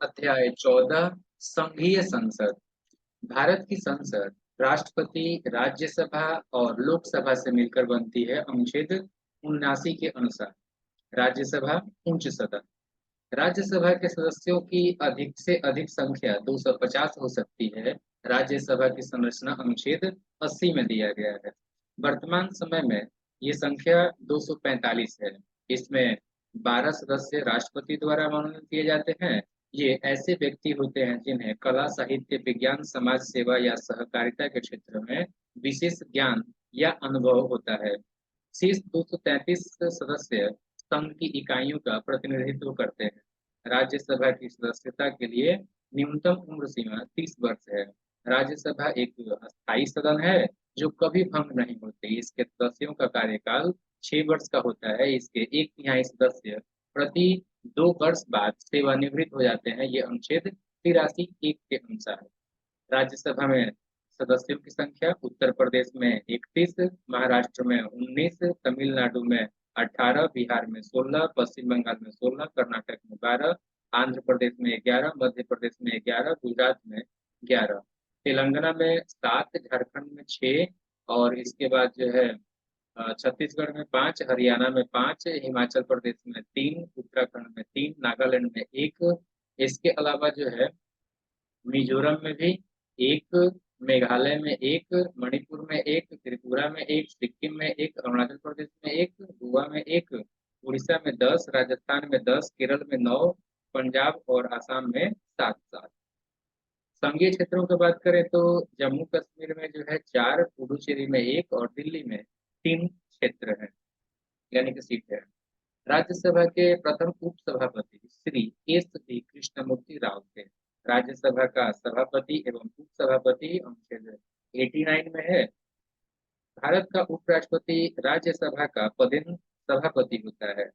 अध्याय 14 संघीय संसद। भारत की संसद राष्ट्रपति, राज्यसभा और लोकसभा से मिलकर बनती है। अनुच्छेद 79 के अनुसार राज्यसभा उच्च सदन। राज्यसभा के सदस्यों की अधिक से अधिक संख्या 250 हो सकती है। राज्यसभा की संरचना अनुच्छेद 80 में दिया गया है। वर्तमान समय में ये संख्या 245 है। इसमें 12 सदस्य राष्ट्रपति द्वारा मनोनीत किए जाते हैं। ये ऐसे व्यक्ति होते हैं जिन्हें कला, साहित्य, विज्ञान, समाज सेवा या सहकारिता के क्षेत्र में विशेष ज्ञान या अनुभव होता है। शेष 233 सदस्य संघ की इकाइयों का प्रतिनिधित्व करते हैं। राज्यसभा की सदस्यता के लिए न्यूनतम उम्र सीमा 30 वर्ष है। राज्यसभा एक अस्थायी सदन है जो कभी भंग नहीं होती। इसके सदस्यों का कार्यकाल 6 वर्ष का होता है। इसके एक तिहाई सदस्य प्रति 2 वर्ष बाद सेवानिवृत्त हो जाते हैं। ये अनुच्छेद 83 एक के अनुसार है। राज्यसभा में सदस्यों की संख्या उत्तर प्रदेश में 31, महाराष्ट्र में 19, तमिलनाडु में 18, बिहार में 16, पश्चिम बंगाल में 16, कर्नाटक में 12, आंध्र प्रदेश में 11, मध्य प्रदेश में 11, गुजरात में 11, तेलंगाना में 7, झारखंड में 6 और इसके बाद जो है छत्तीसगढ़ में 5, हरियाणा में 5, हिमाचल प्रदेश में 3, उत्तराखंड में 3, नागालैंड में 1। इसके अलावा जो है मिजोरम में भी 1, मेघालय में 1, मणिपुर में 1, त्रिपुरा में 1, सिक्किम में 1, अरुणाचल प्रदेश में 1, गोवा में 1, उड़ीसा में 10, राजस्थान में 10, केरल में 9, पंजाब और आसाम में 7। संघीय क्षेत्रों की बात करें तो जम्मू कश्मीर में जो है 4, पुडुचेरी में 1 और दिल्ली में 3 क्षेत्र हैं, यानी कि सीट है। राज्यसभा के प्रथम उपसभापति श्री एस वी कृष्णमूर्ति राव थे। राज्यसभा का सभापति एवं उपसभापति अनुच्छेद 89 में है। भारत का उपराष्ट्रपति राज्यसभा का पदेन सभापति होता है।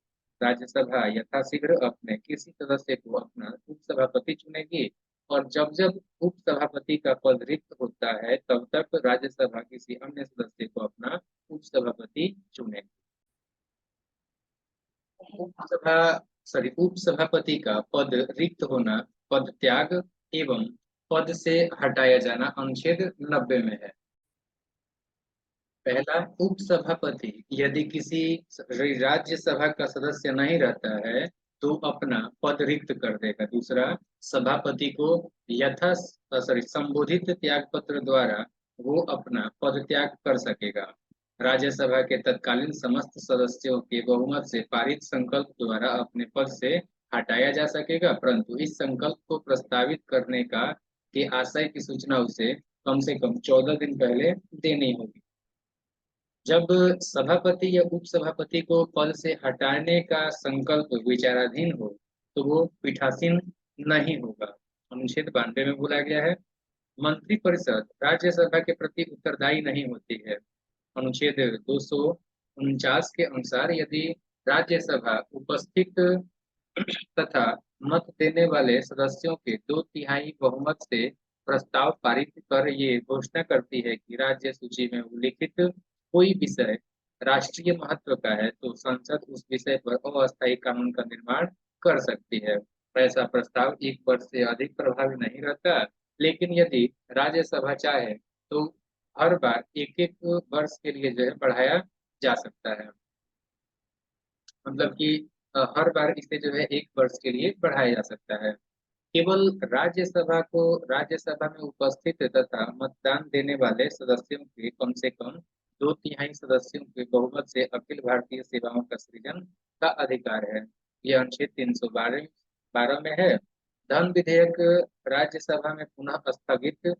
राज्यसभा यथाशीघ्र अपने किसी सदस्य को अपना उपसभापति चुनेगी और जब जब उपसभापति का पद रिक्त होता है तब तक राज्यसभा किसी अन्य सदस्य को अपना उपसभापति चुनेगी। उपसभा उपसभापति का पद रिक्त होना, पद त्याग एवं पद से हटाया जाना अनुच्छेद 90 में है। पहला, उपसभापति यदि किसी राज्यसभा का सदस्य नहीं रहता है तो अपना पद रिक्त कर देगा। दूसरा, सभापति को संबोधित त्याग पत्र द्वारा वो अपना पद त्याग कर सकेगा। राज्यसभा के तत्कालीन समस्त सदस्यों के बहुमत से पारित संकल्प द्वारा अपने पद से हटाया जा सकेगा, परंतु इस संकल्प को प्रस्तावित करने का के आशय की सूचना उसे कम से कम 14 दिन पहले देनी होगी। जब सभापति या उपसभापति को पद से हटाने का संकल्प विचाराधीन हो तो वो पीठासीन नहीं होगा। अनुच्छेद 92 में बोला गया है। मंत्रिपरिषद राज्यसभा के प्रति उत्तरदायी नहीं होती है। अनुच्छेद 249 के अनुसार यदि राज्यसभा उपस्थित तथा मत देने वाले सदस्यों के 2/3 बहुमत से प्रस्ताव पारित कर ये घोषणा करती है कि राज्य सूची में उल्लिखित कोई विषय राष्ट्रीय महत्व का है तो संसद उस विषय पर अस्थायी कानून का निर्माण कर सकती है। ऐसा प्रस्ताव 1 वर्ष से अधिक प्रभावी नहीं रहता, लेकिन यदि राज्यसभा चाहे तो हर बार एक एक वर्ष के लिए जो है बढ़ाया जा सकता है। मतलब कि हर बार इसे जो है 1 वर्ष के लिए बढ़ाया जा सकता है। केवल राज्यसभा में उपस्थित तथा मतदान देने वाले सदस्यों के कम से कम 2/3 सदस्यों के बहुमत से अखिल भारतीय सेवाओं का सृजन का अधिकार है। यह अनुच्छेद 312 में है। धन विधेयक राज्यसभा में पुनः स्थगित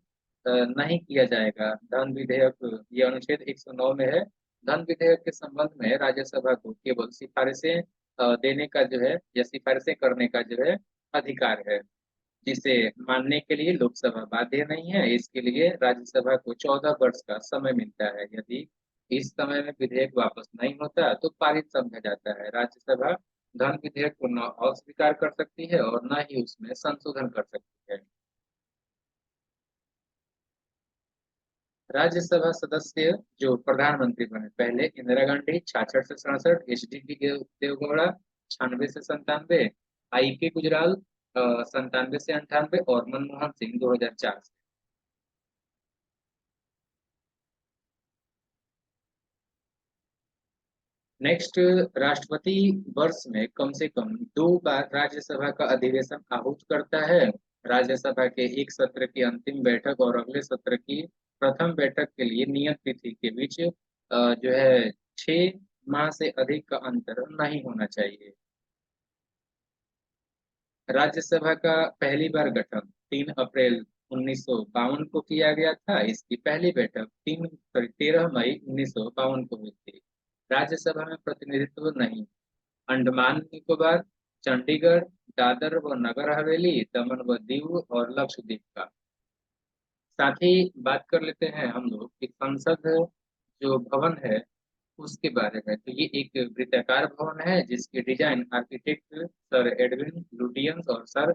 नहीं किया जाएगा। धन विधेयक यह अनुच्छेद 109 में है। धन विधेयक के संबंध में राज्यसभा को केवल सिफारिशें देने का जो है या सिफारिशें करने का जो है अधिकार है, जिसे मानने के लिए लोकसभा बाध्य नहीं है। इसके लिए राज्यसभा को 14 वर्ष का समय मिलता है। यदि इस समय में विधेयक वापस नहीं होता तो पारित समझा जाता है। राज्यसभा धन विधेयक को न अस्वीकार कर सकती है और न ही उसमें संशोधन कर सकती है। राज्यसभा सदस्य जो प्रधानमंत्री बने, पहले इंदिरा गांधी 66 से 67, एच डी देवगौड़ा 96 से 97, आई के गुजराल 97 से 98 और मनमोहन सिंह 2004 से। नेक्स्ट, राष्ट्रपति वर्ष में कम से कम 2 बार राज्यसभा का अधिवेशन आहूत करता है। राज्यसभा के एक सत्र की अंतिम बैठक और अगले सत्र की प्रथम बैठक के लिए नियत तिथि के बीच जो है 6 माह से अधिक का अंतर नहीं होना चाहिए। राज्यसभा का पहली बार गठन 3 अप्रैल 1952 को किया गया था। इसकी पहली बैठक 13 मई 1952 को हुई थी। राज्यसभा में प्रतिनिधित्व नहीं, अंडमान निकोबार, चंडीगढ़, दादर व नगर हवेली, दमन व दीव और लक्षद्वीप का। साथ ही बात कर लेते हैं हम लोग कि संसद जो भवन है उसके बारे में। तो ये एक वृत्ताकार भवन है जिसकी design architect sir Edwin Lutyens और सर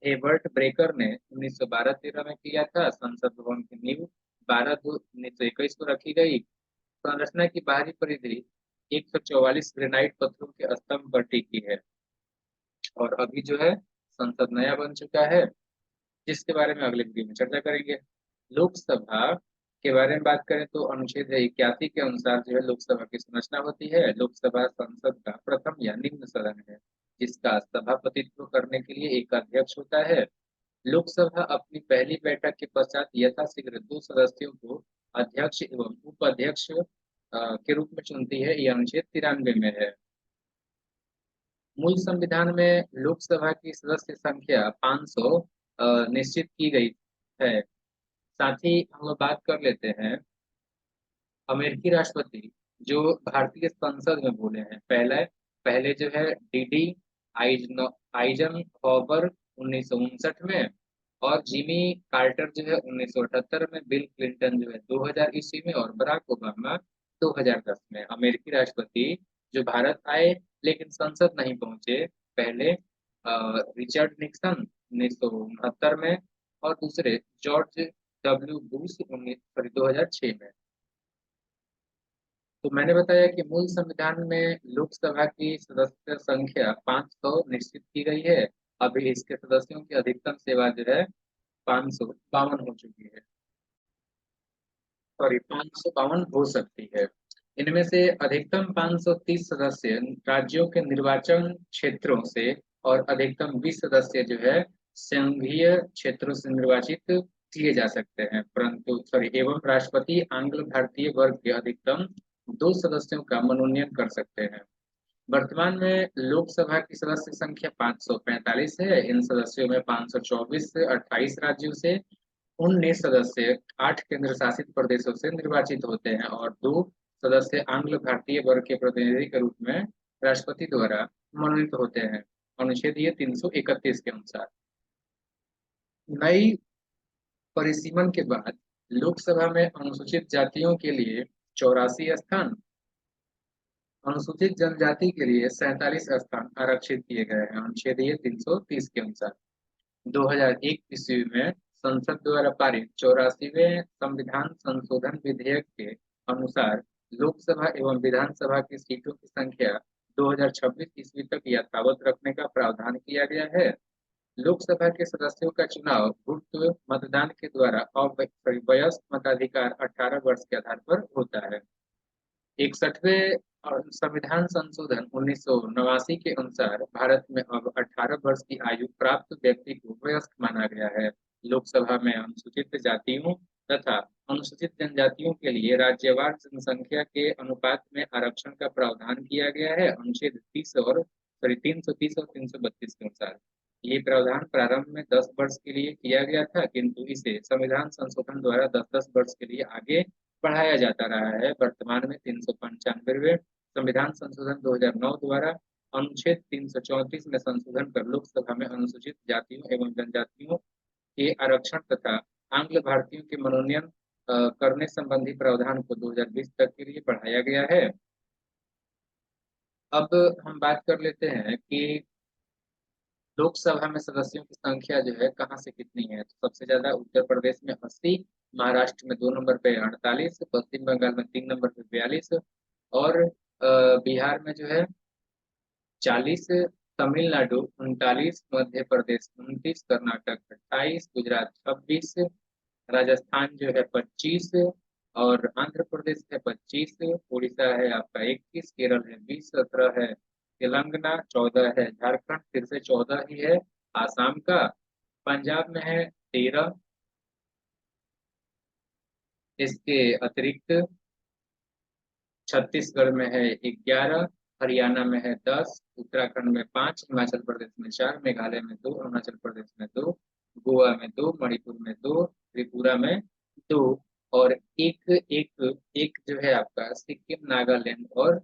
हेबर्ट ब्रेकर ने 1912-13 में किया था। संसद भवन की नींव 12 जून 1921 को रखी गई। संरचना की बाहरी परिधि 144 ग्रेनाइट पत्थरों के स्तंभ पर टिकी है। और अभी जो है संसद नया बन चुका है, जिसके बारे में अगले वीडियो में चर्चा करेंगे। लोकसभा के बारे में बात करें तो अनुच्छेद 81 के अनुसार जो है लोकसभा की संरचना होती है। लोकसभा संसद का प्रथम या निम्न सदन है, जिसका सभापतित्व करने के लिए एक अध्यक्ष होता है। लोकसभा अपनी पहली बैठक के पश्चात यथाशीघ्र 2 सदस्यों को अध्यक्ष एवं उपाध्यक्ष के रूप में चुनती है। यह अनुच्छेद 93 में है। मूल संविधान में लोकसभा की सदस्य संख्या 500 निश्चित की गई है। साथ ही हम लोग बात कर लेते हैं अमेरिकी राष्ट्रपति जो भारतीय संसद में बोले हैं। पहले जो है डीडी आइजन हॉवर 1959 में, और जिमी कार्टर जो है 1978 में, बिल क्लिंटन जो है 2000 ईस्वी में, और बराक ओबामा 2010 में। अमेरिकी राष्ट्रपति जो भारत आए लेकिन संसद नहीं पहुंचे। पहले रिचर्ड निक्सन 1969 में, और दूसरे जॉर्ज डब्ल्यू बुश 2006 में। तो मैंने बताया कि मूल संविधान में लोकसभा की सदस्य संख्या 500 निश्चित की गई है। अभी इसके सदस्यों की अधिकतम सेवा जो है 552 हो चुकी है, सॉरी 552 हो सकती है। इनमें से अधिकतम 530 सदस्य राज्यों के निर्वाचन क्षेत्रों से और अधिकतम 20 सदस्य जो है संघीय क्षेत्रों से निर्वाचित किए जा सकते हैं। परंतु सॉरी एवं राष्ट्रपति आंग्ल भारतीय वर्ग के अधिकतम 2 सदस्यों का मनोनयन कर सकते हैं। वर्तमान में लोकसभा की सदस्य संख्या 545 है। इन सदस्यों में 524 से 28 राज्यों से 19 सदस्य 8 केंद्र शासित प्रदेशों से निर्वाचित होते हैं, और 2 सदस्य आंग्ल भारतीय वर्ग के प्रतिनिधि के रूप में राष्ट्रपति द्वारा मनोनीत होते हैं, अनुच्छेद 331 के अनुसार। नई परिसीमन के बाद लोकसभा में अनुसूचित जातियों के लिए 84 स्थान, अनुसूचित जनजाति के लिए 47 स्थान आरक्षित किए गए हैं, अनुच्छेद 330 के अनुसार। 2001 ईस्वी में संसद द्वारा पारित 84वें संविधान संशोधन विधेयक के अनुसार लोकसभा एवं विधानसभा की सीटों की संख्या 2026 ईस्वी तक यथावत रखने का प्रावधान किया गया है। लोकसभा के सदस्यों का चुनाव गुप्त मतदान के द्वारा वयस्क मताधिकार 18 वर्ष के आधार पर होता है। 61वें संविधान संशोधन 1989 के अनुसार भारत में अब 18 वर्ष की आयु प्राप्त व्यक्ति को वयस्क माना गया है। लोकसभा में अनुसूचित जातियों तथा अनुसूचित जनजातियों के लिए राज्यवार जनसंख्या के अनुपात में आरक्षण का प्रावधान किया गया है, अनुच्छेद 30 और 330 और 332 के अनुसार। ये प्रावधान प्रारंभ में 10 वर्ष के लिए किया गया था, किंतु इसे संविधान संशोधन द्वारा 10-10 वर्ष के लिए आगे बढ़ाया जाता रहा है। वर्तमान में 395वें संविधान संशोधन 2009 द्वारा अनुच्छेद 334 में संशोधन कर लोकसभा में अनुसूचित जातियों एवं जनजातियों के आरक्षण तथा आंग्ल भारतीयों के मनोनयन करने संबंधी प्रावधान को 2020 तक के लिए बढ़ाया गया है। अब हम बात कर लेते हैं कि लोकसभा में सदस्यों की संख्या जो है कहाँ से कितनी है। तो सबसे ज्यादा उत्तर प्रदेश में 80, महाराष्ट्र में 2 नंबर पे 48, पश्चिम बंगाल में 3 नंबर पे 42, और बिहार में जो है 40, तमिलनाडु 39, मध्य प्रदेश 29, कर्नाटक 28, गुजरात 26, राजस्थान जो है 25, और आंध्र प्रदेश है 25, उड़ीसा है आपका 21, केरल है 20, 17 है तेलंगाना, 14 है झारखंड, फिर से 14 ही है आसाम का, पंजाब में है 13, इसके अतिरिक्त छत्तीसगढ़ में है 11, हरियाणा में है 10, उत्तराखंड में 5, हिमाचल प्रदेश में 4, मेघालय में 2, अरुणाचल प्रदेश में 2, गोवा में 2, मणिपुर में 2, त्रिपुरा में 2, और एक एक एक जो है आपका सिक्किम, नागालैंड और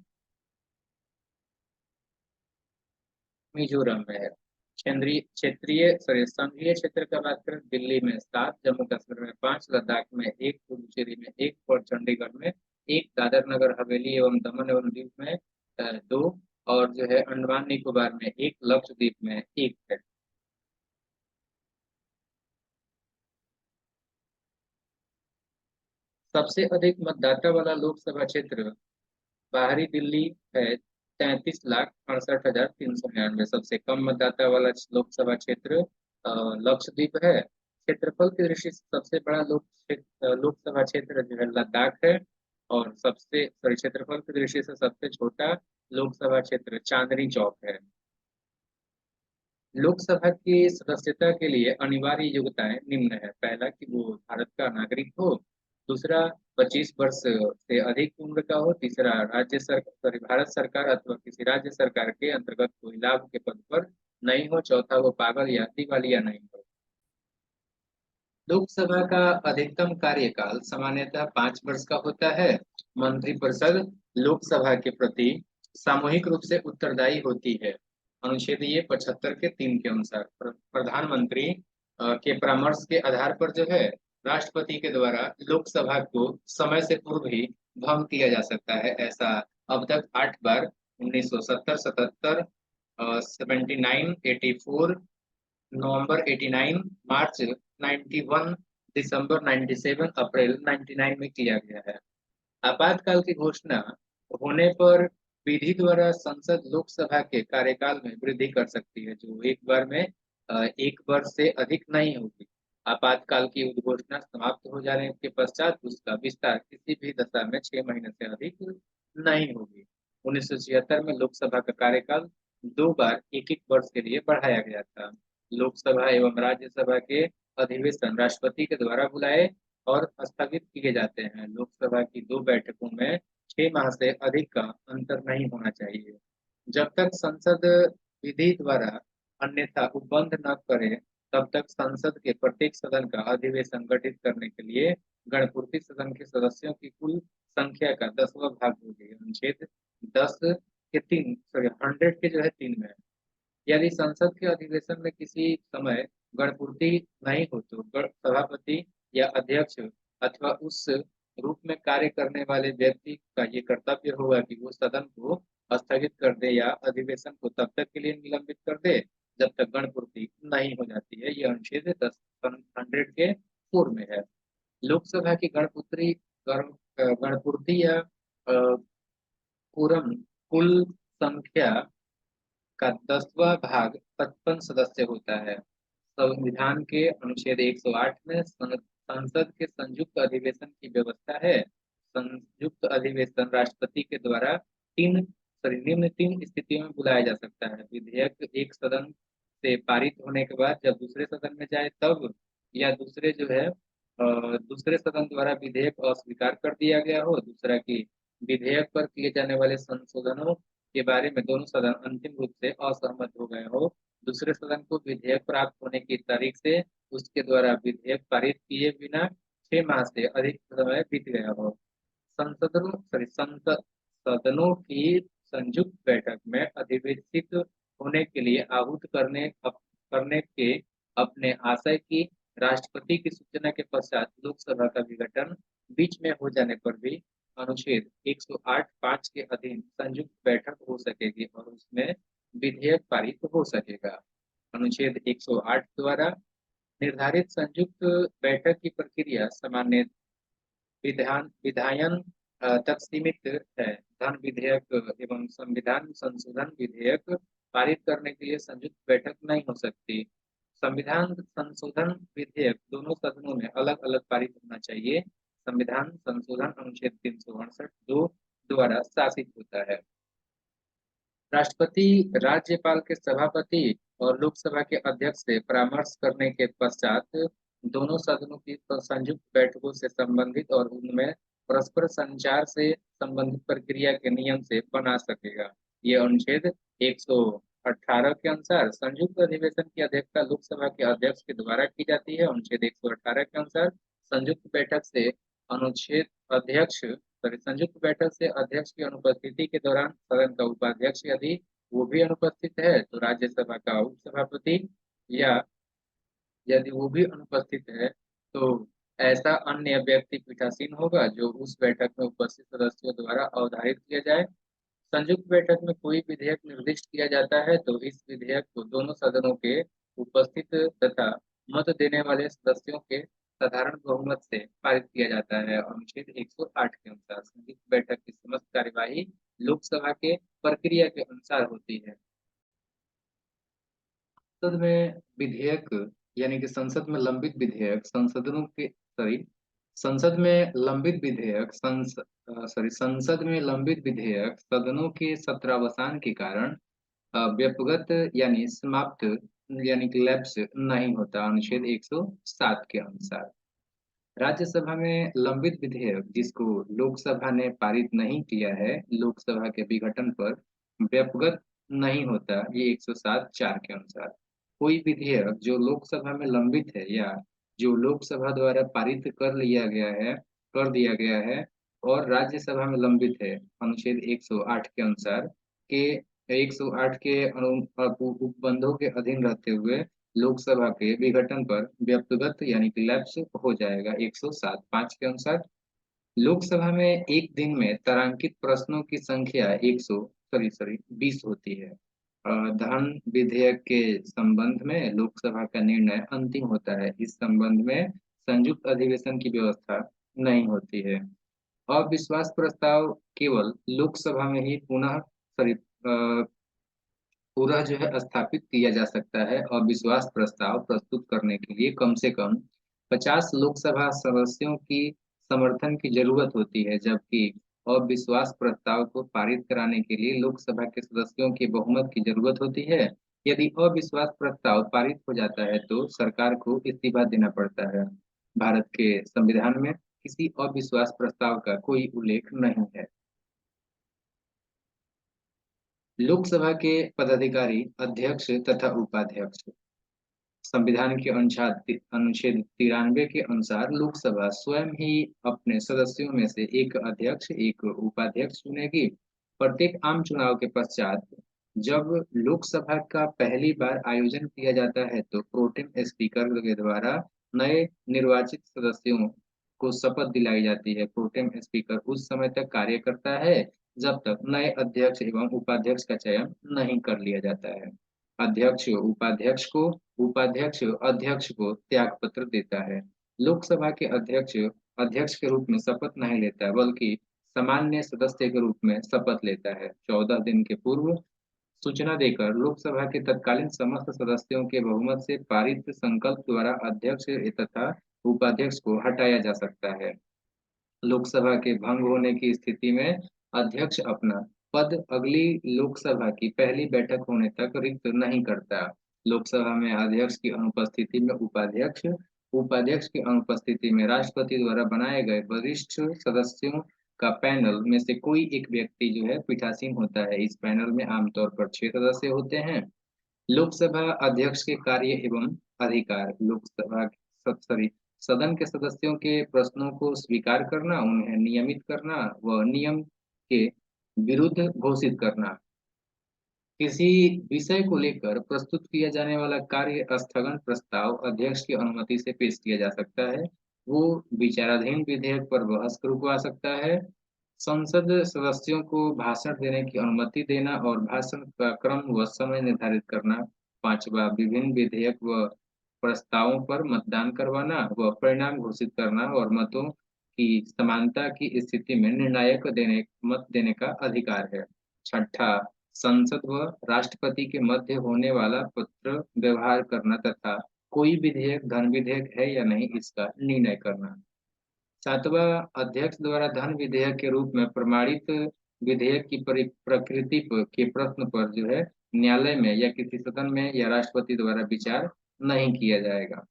मिजोरम में है। केंद्रीय क्षेत्रीय सॉरी संघीय क्षेत्र का बात करें, दिल्ली में 7, जम्मू कश्मीर में 5, लद्दाख में 1, पुडुचेरी में 1, और चंडीगढ़ में 1, दादर नगर हवेली एवं दमन एवं दीव में 2, और जो है अंडमान निकोबार में 1, लक्षद्वीप में 1 है। सबसे अधिक मतदाता वाला लोकसभा क्षेत्र बाहरी दिल्ली है, 33,68,399। सबसे कम मतदाता वाला लोकसभा क्षेत्र लक्षद्वीप है। क्षेत्रफल की दृष्टि से सबसे बड़ा लोकसभा क्षेत्र जो है लद्दाख है, और सबसे सॉरी क्षेत्रफल की दृष्टि से सबसे छोटा लोकसभा क्षेत्र चांदनी चौक है। लोकसभा की सदस्यता के लिए अनिवार्य योग्यताएं निम्न है। पहला कि वो भारत का नागरिक हो, दूसरा 25 वर्ष से अधिक उम्र का हो, तीसरा राज्य सरकार सॉरी भारत सरकार अथवा किसी राज्य सरकार के अंतर्गत कोई लाभ के पद पर नहीं हो, चौथा वो पागल या दिवालिया नहीं हो। लोकसभा का अधिकतम कार्यकाल सामान्यतः 5 वर्ष का होता है। मंत्रिपरिषद लोकसभा के प्रति सामूहिक रूप से उत्तरदायी होती है। अनुच्छेद ये 75 के 3 के अनुसार प्रधानमंत्री के परामर्श के आधार पर जो है राष्ट्रपति के द्वारा लोकसभा को समय से पूर्व ही भंग किया जा सकता है। ऐसा अब तक 8 बार 1970, 77, 79, 84, नवंबर 89, मार्च 91, दिसंबर 97, अप्रैल 99 में किया गया है। आपातकाल की घोषणा होने पर विधि द्वारा संसद लोकसभा के कार्यकाल में वृद्धि कर सकती है, जो एक बार में 1 वर्ष से अधिक नहीं होगी। आपातकाल की उद्घोषणा समाप्त हो जाने के पश्चात उसका विस्तार किसी भी दशा में 6 महीने से अधिक नहीं होगी। 1976 में लोकसभा का कार्यकाल 2 बार 1-1 वर्ष के लिए बढ़ाया गया था। लोकसभा एवं राज्यसभा के अधिवेशन राष्ट्रपति के द्वारा बुलाए और स्थगित किए जाते हैं। लोकसभा की 2 बैठकों में 6 माह से अधिक का अंतर नहीं होना चाहिए। जब तक संसद विधि द्वारा अन्यथा उपबंध न करे, तब तक संसद के प्रत्येक सदन का अधिवेशन गठित करने के लिए गणपूर्ति सदन के सदस्यों की कुल संख्या का 10वां भाग होगी। अनुच्छेद 10 के 3 सॉरी 100 के जो है 3 में, यदि संसद के अधिवेशन में किसी समय गणपूर्ति नहीं हो तो सभापति या अध्यक्ष अथवा उस रूप में कार्य करने वाले व्यक्ति का ये कर्तव्य होगा कि वो सदन को स्थगित कर दे या अधिवेशन को तब तक के लिए निलंबित कर दे जब तक गणपूर्ति नहीं हो जाती है। यह अनुच्छेद 10 के पूर्व में है। लोकसभा की गणपूर्ति या पूरम कुल संख्या का 10वां भाग 55 सदस्य होता है। संविधान के अनुच्छेद 108 में संसद के संयुक्त अधिवेशन की व्यवस्था है। संयुक्त अधिवेशन राष्ट्रपति के द्वारा निम्न 3 स्थितियों में बुलाया जा सकता है। विधेयक एक सदन से पारित होने के बाद जब दूसरे सदन में जाए तब, या दूसरे सदन द्वारा विधेयक अस्वीकार कर दिया गया हो। दूसरा कि विधेयक पर किए जाने वाले संशोधनों के बारे में दोनों सदन अंतिम रूप से असहमत हो गए हो। दूसरे सदन को विधेयक प्राप्त होने की तारीख से उसके द्वारा विधेयक पारित किए बिना 6 माह से अधिक समय बीत गया हो। संसद सदनों की संयुक्त बैठक में अधिवेशित होने के लिए आहूत करने के अपने आशय की राष्ट्रपति की सूचना के पश्चात लोकसभा का विघटन बीच में हो जाने पर भी अनुच्छेद 108(5) के अधीन संयुक्त बैठक हो सकेगी और उसमें विधेयक पारित हो सकेगा। अनुच्छेद 108 द्वारा निर्धारित संयुक्त बैठक की प्रक्रिया सामान्य विधायन तक सीमित है। धन विधेयक एवं संविधान संशोधन विधेयक पारित करने के लिए संयुक्त बैठक नहीं हो सकती। संविधान संशोधन विधेयक दोनों सदनों में अलग-अलग पारित होना चाहिए। संविधान संशोधन अनुच्छेद 368 दो द्वारा शासित होता है। राष्ट्रपति राज्यपाल के सभापति और लोकसभा के अध्यक्ष से परामर्श करने के पश्चात दोनों सदनों की संयुक्त बैठकों से संबंधित और उनमें परस्पर संचार से संबंधित प्रक्रिया के नियम से बना सकेगा। ये अनुच्छेद 118 के अनुसार संयुक्त अधिवेशन की अध्यक्षता लोकसभा के अध्यक्ष के द्वारा की जाती है। अनुच्छेद 118 के अनुसार संयुक्त बैठक से अनुच्छेद अध्यक्ष संयुक्त बैठक से अध्यक्ष की अनुपस्थिति के दौरान सदन का उपाध्यक्ष यदि वो भी अनुपस्थित है तो राज्यसभा का उपसभापति, या यदि वो भी अनुपस्थित है तो ऐसा अन्य व्यक्ति पीठासीन होगा जो उस बैठक में उपस्थित सदस्यों द्वारा अवधारित किया जाए। संयुक्त बैठक में कोई विधेयक निर्दिष्ट किया जाता है तो इस विधेयक को दोनों सदनों के उपस्थित तथा मत देने वाले सदस्यों के साधारण बहुमत से पारित किया जाता है। अनुच्छेद 108 के अनुसार संयुक्त बैठक की समस्त कार्यवाही लोकसभा के प्रक्रिया के अनुसार होती है। संसद में विधेयक यानी कि संसद में लंबित विधेयक संसदों के सॉरी संसद में लंबित विधेयक संसद में लंबित विधेयक सदनों के सत्रावसान के कारण व्यापगत यानी समाप्त यानी कि लैप्स नहीं होता। अनुच्छेद 107 के अनुसार राज्यसभा में लंबित विधेयक जिसको लोकसभा ने पारित नहीं किया है लोकसभा के विघटन पर व्यापगत नहीं होता। ये 107(4) के अनुसार कोई विधेयक जो लोकसभा में लंबित है या जो लोकसभा द्वारा पारित कर दिया गया है और राज्यसभा में लंबित है अनुच्छेद 108 के अनुसार के 108 के उपबंधों के अधीन रहते हुए लोकसभा के विघटन पर व्यक्तिगत यानी कि लैप्स हो जाएगा। 107(5) के अनुसार लोकसभा में एक दिन में तारांकित प्रश्नों की संख्या 20 होती है। धन विधेयक के संबंध में लोकसभा का निर्णय अंतिम होता है। इस संबंध में संयुक्त अधिवेशन की व्यवस्था नहीं होती है। अविश्वास प्रस्ताव केवल लोकसभा में ही पूरा जो है स्थापित किया जा सकता है और विश्वास प्रस्ताव प्रस्तुत करने के लिए कम से कम 50 लोकसभा सदस्यों की समर्थन की जरूरत होती है, जबकि अविश्वास प्रस्ताव को पारित कराने के लिए लोकसभा के सदस्यों की बहुमत की जरूरत होती है। यदि अविश्वास प्रस्ताव पारित हो जाता है तो सरकार को इस्तीफा देना पड़ता है। भारत के संविधान में किसी अविश्वास प्रस्ताव का कोई उल्लेख नहीं है। लोकसभा के पदाधिकारी अध्यक्ष तथा उपाध्यक्ष संविधान के अनुच्छेद 93 के अनुसार लोकसभा स्वयं ही अपने सदस्यों में से एक अध्यक्ष एक उपाध्यक्ष चुनेगी। प्रत्येक आम चुनाव के पश्चात जब लोकसभा का पहली बार आयोजन किया जाता है तो प्रोटेम स्पीकर के द्वारा नए निर्वाचित सदस्यों को शपथ दिलाई जाती है। प्रोटेम स्पीकर उस समय तक कार्य करता है जब तक नए अध्यक्ष एवं उपाध्यक्ष का चयन नहीं कर लिया जाता है। अध्यक्ष उपाध्यक्ष अध्यक्ष को त्याग पत्र देता है। लोकसभा के अध्यक्ष अध्यक्ष के रूप में शपथ नहीं लेता बल्कि सामान्य सदस्य के रूप में शपथ लेता है। 14 दिन के पूर्व सूचना देकर लोकसभा के तत्कालीन समस्त सदस्यों के बहुमत से पारित संकल्प द्वारा अध्यक्ष तथा उपाध्यक्ष को हटाया जा सकता है। लोकसभा के भंग होने की स्थिति में अध्यक्ष अपना पद अगली लोकसभा की पहली बैठक होने तक रिक्त नहीं करता। लोकसभा में अध्यक्ष की अनुपस्थिति में उपाध्यक्ष उपाध्यक्ष की अनुपस्थिति में राष्ट्रपति द्वारा बनाए गए वरिष्ठ सदस्यों का पैनल में से कोई एक व्यक्ति जो है पीठासीन होता है। इस पैनल में आमतौर पर 6 सदस्य होते हैं। लोकसभा अध्यक्ष के कार्य एवं अधिकार लोकसभा सॉरी सदन के सदस्यों के प्रश्नों को स्वीकार करना, उन्हें नियमित करना व नियम के विरुद्ध घोषित करना। किसी विषय को लेकर प्रस्तुत किया जाने वाला कार्य स्थगन प्रस्ताव अध्यक्ष की अनुमति से पेश किया जा सकता है। वो विचाराधीन विधेयक पर बहस रुकवा सकता है। संसद सदस्यों को भाषण देने की अनुमति देना और भाषण का क्रम व समय निर्धारित करना। 5वां विभिन्न विधेयक व प्रस्तावों पर मतदान करवाना व परिणाम घोषित करना और मतों की समानता की स्थिति में निर्णायक मत देने का अधिकार है। छठा संसद व राष्ट्रपति के मध्य होने वाला पत्र व्यवहार करना तथा कोई विधेयक धन विधेयक है या नहीं इसका निर्णय करना। सातवां, अध्यक्ष द्वारा धन विधेयक के रूप में प्रमाणित विधेयक की प्रकृति के प्रश्न पर जो है न्यायालय में या किसी सदन में या राष्ट्रपति द्वारा विचार नहीं किया जाएगा।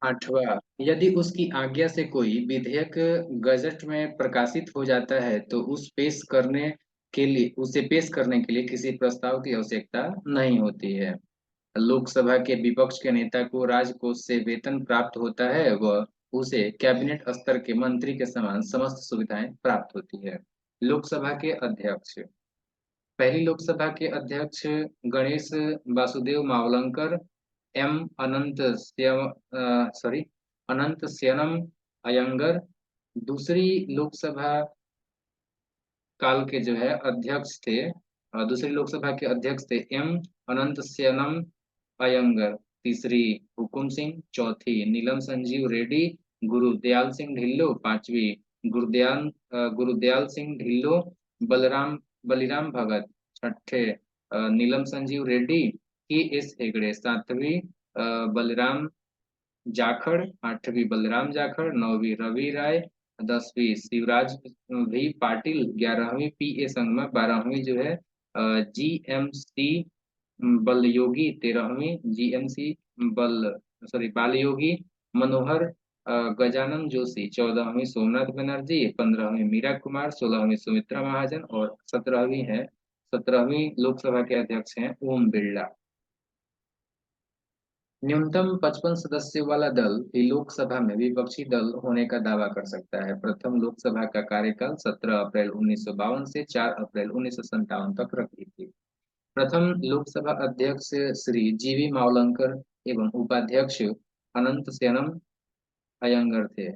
आठवां, यदि उसकी आज्ञा से कोई विधेयक गजट में प्रकाशित हो जाता है तो उसे पेश करने के लिए किसी प्रस्ताव की आवश्यकता नहीं होती है। लोकसभा के विपक्ष के नेता को राजकोष से वेतन प्राप्त होता है व उसे कैबिनेट स्तर के मंत्री के समान समस्त सुविधाएं प्राप्त होती है। लोकसभा के अध्यक्ष, पहली लोकसभा के अध्यक्ष गणेश वासुदेव मावलंकर, एम अनंत स्यनम अयंगर। दूसरी लोकसभा काल के जो है अध्यक्ष थे, दूसरी लोकसभा के अध्यक्ष थे एम अनंत स्यनम अयंगर। तीसरी हुकुम सिंह। चौथी नीलम संजीव रेड्डी। गुरुदयाल सिंह ढिल्लो। पांचवी गुरुदयाल सिंह ढिल्लो। बलराम बलिराम भगत। छठे नीलम संजीव रेड्डी। के एस हेगड़े। सातवीं बलराम जाखड़। आठवीं बलराम जाखड़। नौवीं रवि राय। 10वीं शिवराज भी पाटिल। 11वीं पी ए संगमा। 12वीं जो है जीएमसी बल योगी। 13वीं जीएमसी बाल योगी मनोहर गजानन जोशी। 14वीं सोमनाथ बनर्जी। 15वीं मीरा कुमार। 16वीं सुमित्रा महाजन और 17वीं लोकसभा के अध्यक्ष हैं ओम बिरला। न्यूनतम 55 सदस्यों वाला दल ही लोकसभा में विपक्षी दल होने का दावा कर सकता है। प्रथम लोकसभा का कार्यकाल 17 अप्रैल 1952 से 4 अप्रैल 1957 तक रखी थी। प्रथम लोकसभा अध्यक्ष श्री जीवी मावलंकर एवं उपाध्यक्ष अनंत सेनम अयंगर थे।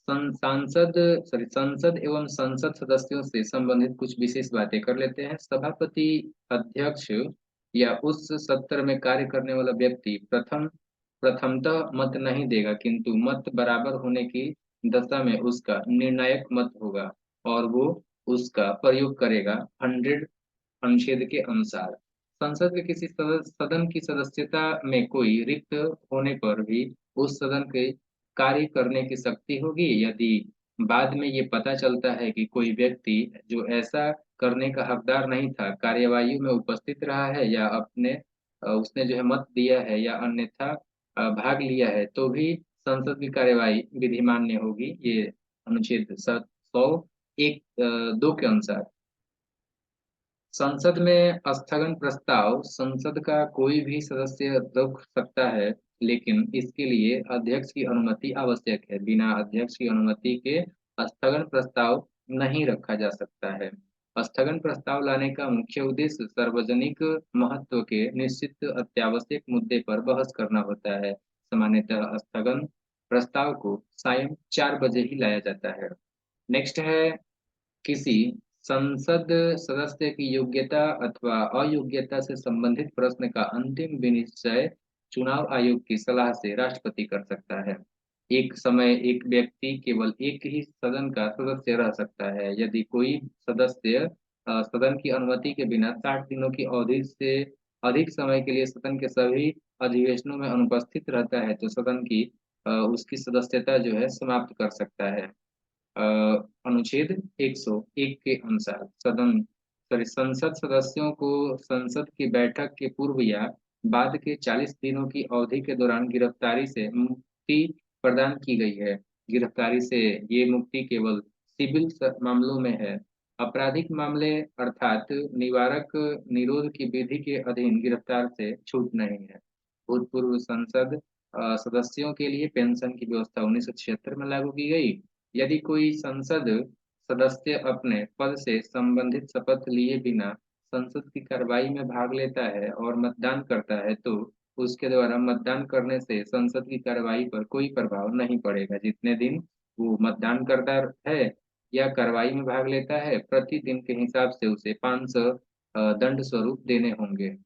संसद एवं संसद सदस्यों से संबंधित कुछ विशेष बातें कर लेते हैं। सभापति अध्यक्ष या उस सत्र में कार्य करने वाला व्यक्ति प्रथमतः मत नहीं देगा, किंतु मत बराबर होने की दशा में उसका निर्णायक मत होगा और वो उसका प्रयोग करेगा 100 अनुच्छेद के अनुसार। संसद के किसी सदन की सदस्यता में कोई रिक्त होने पर भी उस सदन के कार्य करने की शक्ति होगी यदि बाद में ये पता चलता है कि कोई व्यक्ति जो ऐसा करने का हकदार नहीं था कार्यवाही में उपस्थित रहा है या उसने जो है मत दिया है या अन्यथा भाग लिया है तो भी संसद की कार्यवाही विधिमान्य होगी। ये अनुच्छेद 101(2) के अनुसार। संसद में स्थगन प्रस्ताव संसद का कोई भी सदस्य रख सकता है, लेकिन इसके लिए अध्यक्ष की अनुमति आवश्यक है। बिना अध्यक्ष की अनुमति के स्थगन प्रस्ताव नहीं रखा जा सकता है। स्थगन प्रस्ताव लाने का मुख्य उद्देश्य सार्वजनिक महत्व के निश्चित अत्यावश्यक मुद्दे पर बहस करना होता है। सामान्यतः स्थगन प्रस्ताव को सायं 4 बजे ही लाया जाता है। नेक्स्ट है किसी संसद सदस्य की योग्यता अथवा अयोग्यता से संबंधित प्रश्न का अंतिम विनिश्चय चुनाव आयोग की सलाह से राष्ट्रपति कर सकता है। एक समय एक व्यक्ति केवल एक ही सदन का सदस्य रह सकता है। यदि कोई सदस्य सदन की अनुमति के बिना 60 दिनों की अवधि से अधिक समय के लिए सदन के सभी अधिवेशनों में अनुपस्थित रहता है तो सदन की उसकी सदस्यता जो है समाप्त कर सकता है। अ, अनुच्छेद 101 के अनुसार संसद सदस्यों को संसद की बैठक के पूर्व या बाद के 40 दिनों की अवधि के दौरान गिरफ्तारी से मुक्ति प्रदान की गई है। गिरफ्तारी से ये मुक्ति केवल सिविल मामलों में है। आपराधिक मामले अर्थात निवारक निरोध की विधि के अधीन गिरफ्तार से छूट नहीं है। भूतपूर्व संसद सदस्यों के लिए पेंशन की व्यवस्था 1976 में लागू की गई। यदि कोई संसद सदस्य अपने पद से संबंधित शपथ लिए बिना संसद की कार्रवाई में भाग लेता है और मतदान करता है तो उसके द्वारा मतदान करने से संसद की कार्रवाई पर कोई प्रभाव नहीं पड़ेगा। जितने दिन वो मतदान करता है या कार्रवाई में भाग लेता है प्रति दिन के हिसाब से उसे 500 दंड स्वरूप देने होंगे।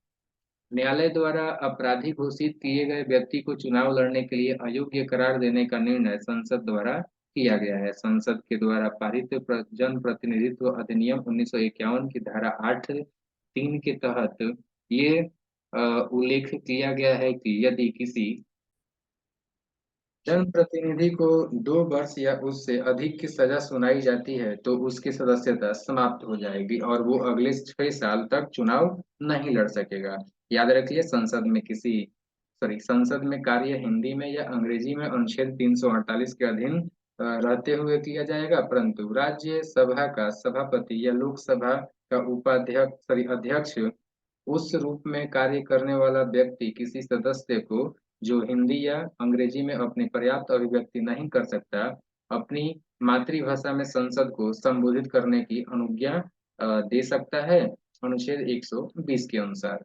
न्यायालय द्वारा अपराधी घोषित किए गए व्यक्ति को चुनाव लड़ने के लिए अयोग्य करार देने का निर्णय संसद द्वारा किया गया है। संसद के द्वारा पारित जन प्रतिनिधित्व अधिनियम 1951 की धारा 8(3) के तहत ये उल्लेख किया गया है कि यदि किसी जनप्रतिनिधि को 2 वर्ष या उससे अधिक की सजा सुनाई जाती है तो उसकी सदस्यता समाप्त हो जाएगी और वो अगले 6 साल तक चुनाव नहीं लड़ सकेगा। याद रखिए, संसद में कार्य हिंदी में या अंग्रेजी में अनुच्छेद 348 के अधीन रहते हुए किया जाएगा, परंतु राज्य सभा का सभापति या लोकसभा का अध्यक्ष उस रूप में कार्य करने वाला व्यक्ति किसी सदस्य को, जो हिंदी या अंग्रेजी में अपनी पर्याप्त अभिव्यक्ति नहीं कर सकता, अपनी मातृभाषा में संसद को संबोधित करने की अनुज्ञा दे सकता है, अनुच्छेद 120 के अनुसार।